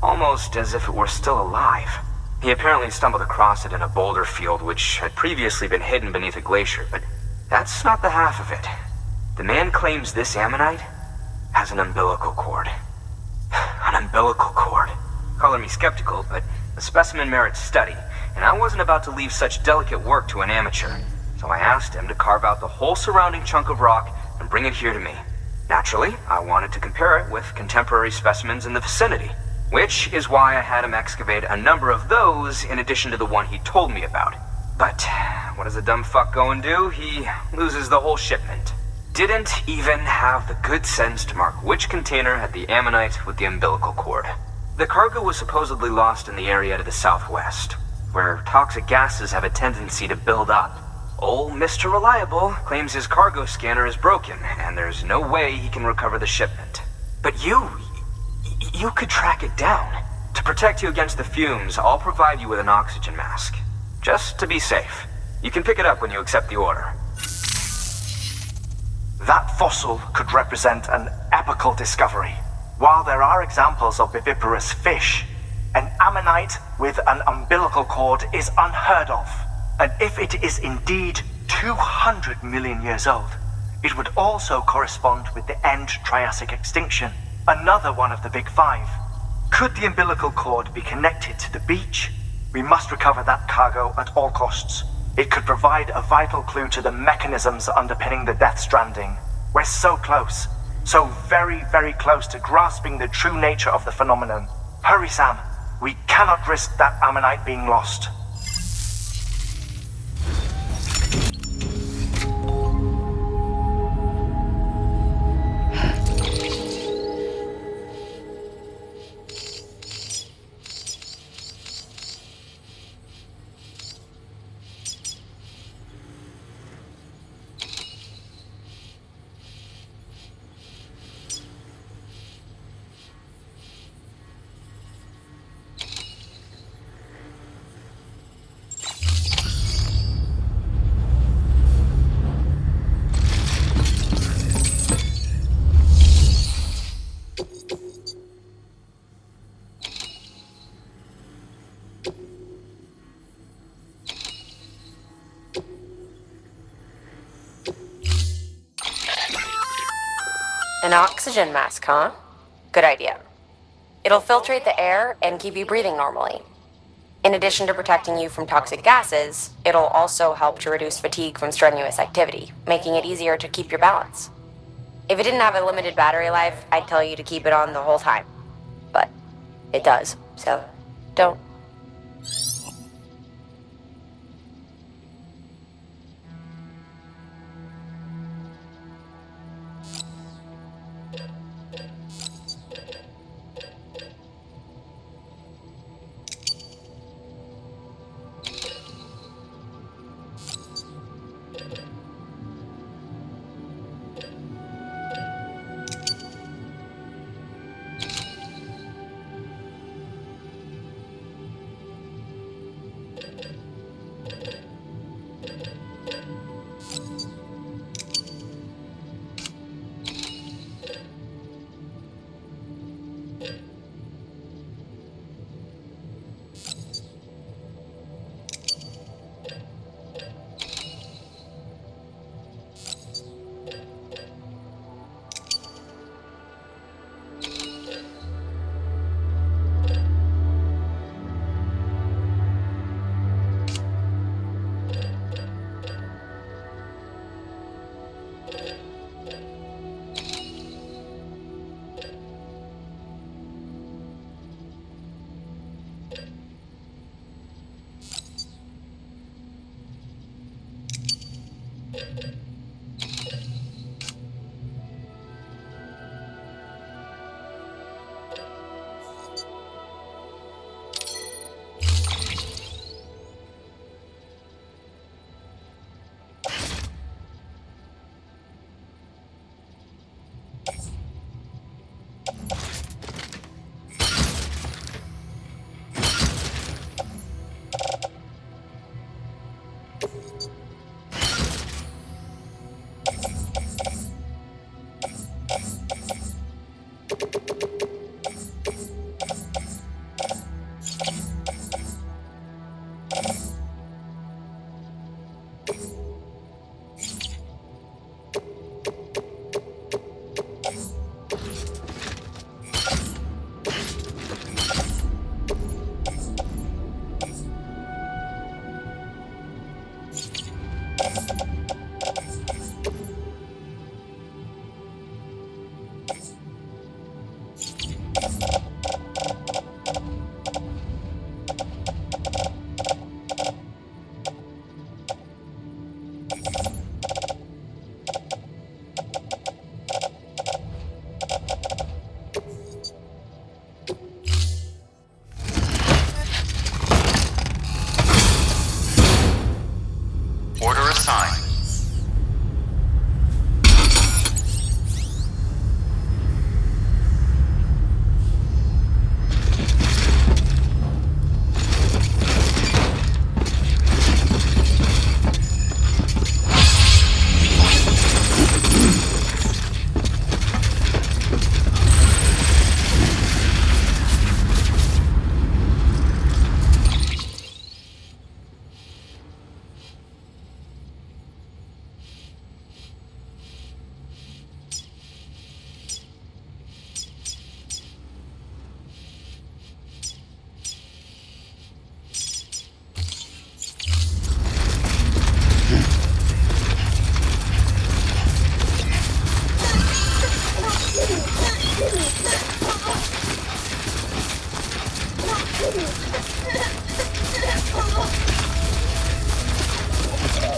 almost as if it were still alive. He apparently stumbled across it in a boulder field which had previously been hidden beneath a glacier, but that's not the half of it. The man claims this ammonite has an umbilical cord. An umbilical cord. Color me skeptical, but the specimen merits study, and I wasn't about to leave such delicate work to an amateur. So I asked him to carve out the whole surrounding chunk of rock and bring it here to me. Naturally, I wanted to compare it with contemporary specimens in the vicinity, which is why I had him excavate a number of those in addition to the one he told me about. But what does a dumb fuck go and do? He loses the whole shipment. Didn't even have the good sense to mark which container had the ammonite with the umbilical cord. The cargo was supposedly lost in the area to the southwest, where toxic gases have a tendency to build up. Old Mr. Reliable claims his cargo scanner is broken, and there's no way he can recover the shipment. But you could track it down. To protect you against the fumes, I'll provide you with an oxygen mask. Just to be safe. You can pick it up when you accept the order. That fossil could represent an epochal discovery. While there are examples of viviparous fish, an ammonite with an umbilical cord is unheard of. And if it is indeed 200 million years old, it would also correspond with the end Triassic extinction, another one of the big five. Could the umbilical cord be connected to the beach? We must recover that cargo at all costs. It could provide a vital clue to the mechanisms underpinning the Death Stranding. We're so close. So very, very close to grasping the true nature of the phenomenon. Hurry, Sam. We cannot risk that ammonite being lost. An oxygen mask, huh? Good idea. It'll filtrate the air and keep you breathing normally. In addition to protecting you from toxic gases, it'll also help to reduce fatigue from strenuous activity, making it easier to keep your balance. If it didn't have a limited battery life, I'd tell you to keep it on the whole time. But it does, so don't.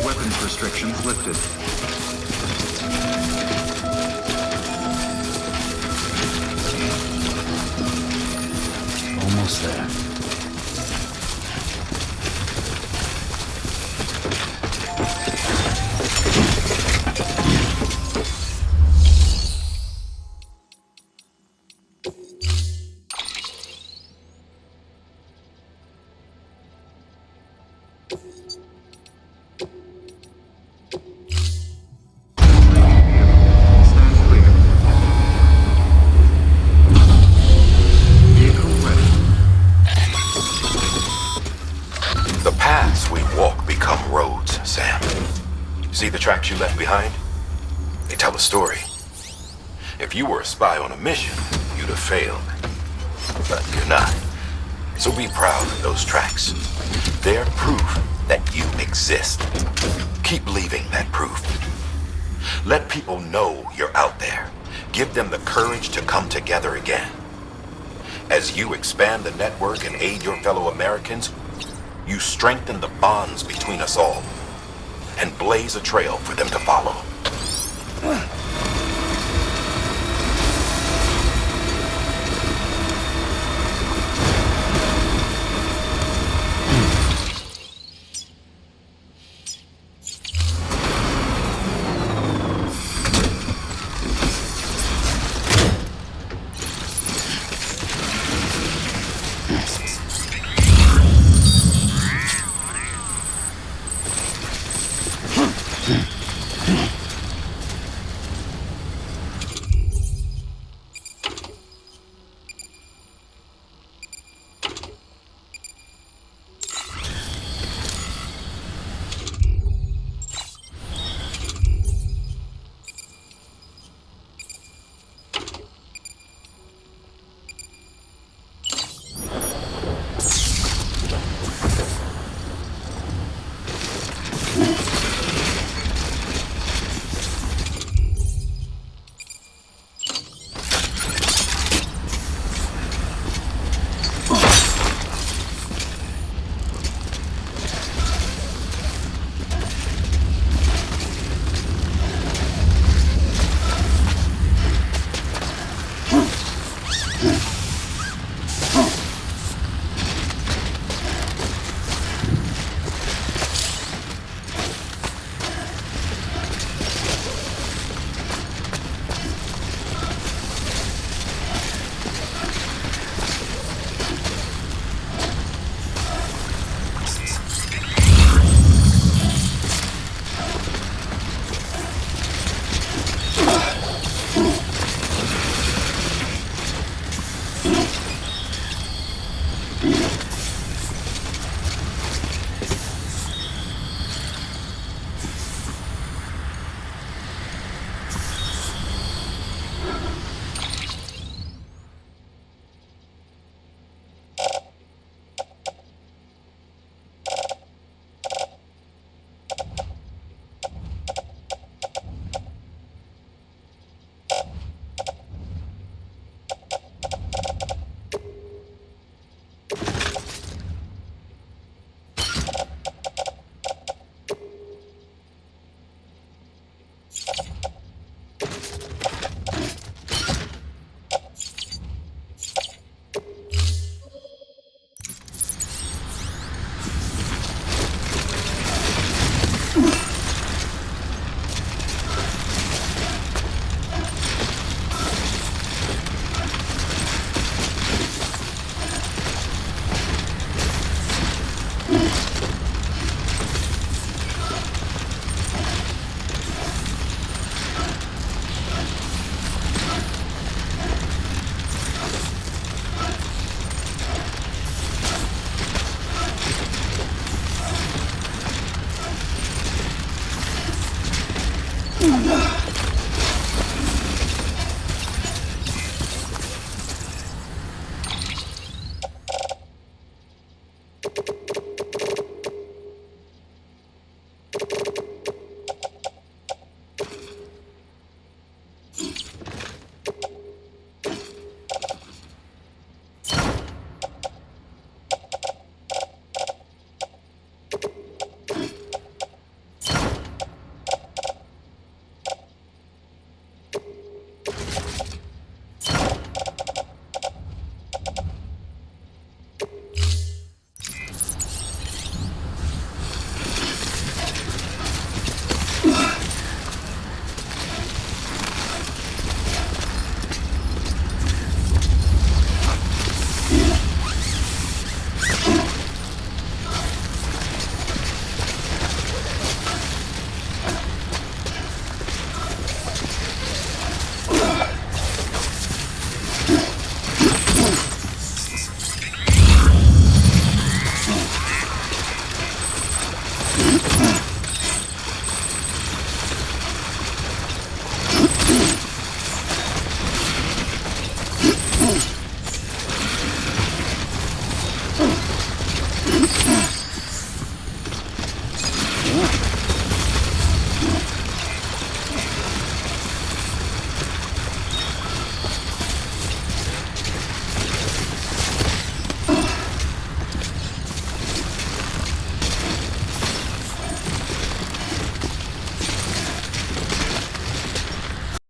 Weapons restrictions lifted. Almost there. Tracks you left behind? They tell a story. If you were a spy on a mission, you'd have failed. But you're not. So be proud of those tracks. They're proof that you exist. Keep leaving that proof. Let people know you're out there. Give them the courage to come together again. As you expand the network and aid your fellow Americans, you strengthen the bonds between us all and blaze a trail for them to follow. Hmm.